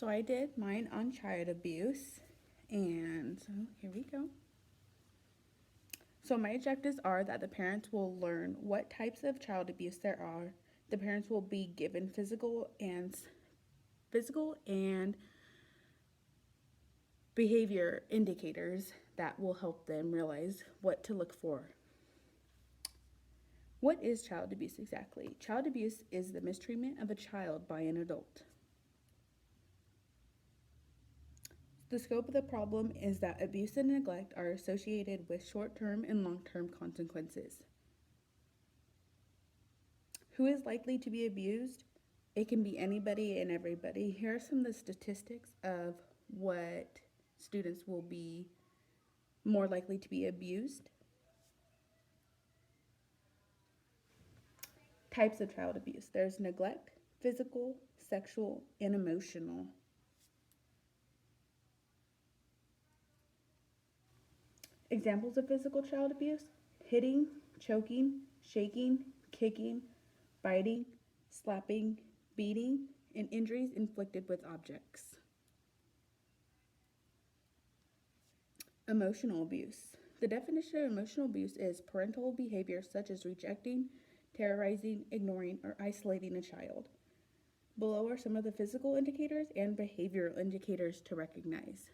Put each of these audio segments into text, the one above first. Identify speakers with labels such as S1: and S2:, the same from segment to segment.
S1: So I did mine on child abuse, and so here we go. So my objectives are that the parents will learn what types of child abuse there are. The parents will be given physical and behavior indicators that will help them realize what to look for. What is child abuse exactly? Child abuse is the mistreatment of a child by an adult. The scope of the problem is that abuse and neglect are associated with short-term and long-term consequences. Who is likely to be abused? It can be anybody and everybody. Here are some of the statistics of what students will be more likely to be abused. Types of child abuse. There's neglect, physical, sexual, and emotional. Examples of physical child abuse: hitting, choking, shaking, kicking, biting, slapping, beating, and injuries inflicted with objects. Emotional abuse. The definition of emotional abuse is parental behavior such as rejecting, terrorizing, ignoring, or isolating a child. Below are some of the physical indicators and behavioral indicators to recognize.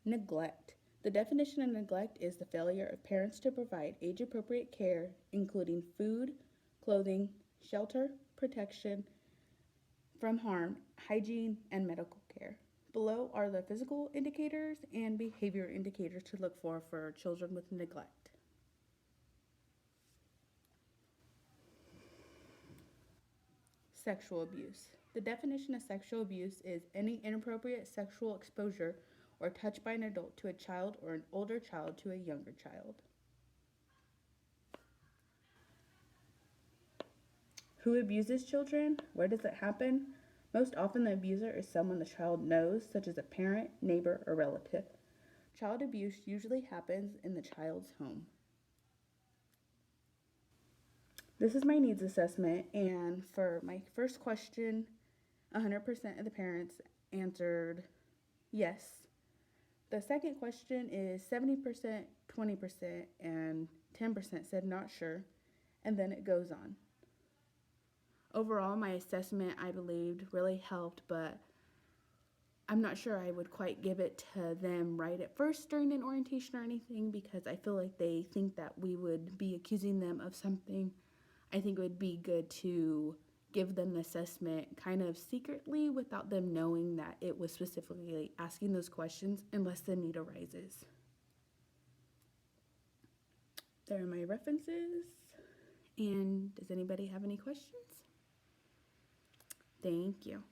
S1: Neglect. The definition of neglect is the failure of parents to provide age-appropriate care, including food, clothing, shelter, protection from harm, hygiene, and medical care. Below are the physical indicators and behavior indicators to look for children with neglect. Sexual abuse. The definition of sexual abuse is any inappropriate sexual exposure or touch by an adult to a child or an older child to a younger child. Who abuses children? Where does it happen? Most often, the abuser is someone the child knows, such as a parent, neighbor, or relative. Child abuse usually happens in the child's home. This is my needs assessment, and for my first question, 100% of the parents answered yes. The second question is 70%, 20%, and 10% said not sure, and then it goes on. Overall, my assessment, I believed, really helped, but I'm not sure I would quite give it to them right at first during an orientation or anything, because I feel like they think that we would be accusing them of something. I think it would be good to give them the assessment kind of secretly without them knowing that it was specifically asking those questions unless the need arises. There are my references. And does anybody have any questions? Thank you.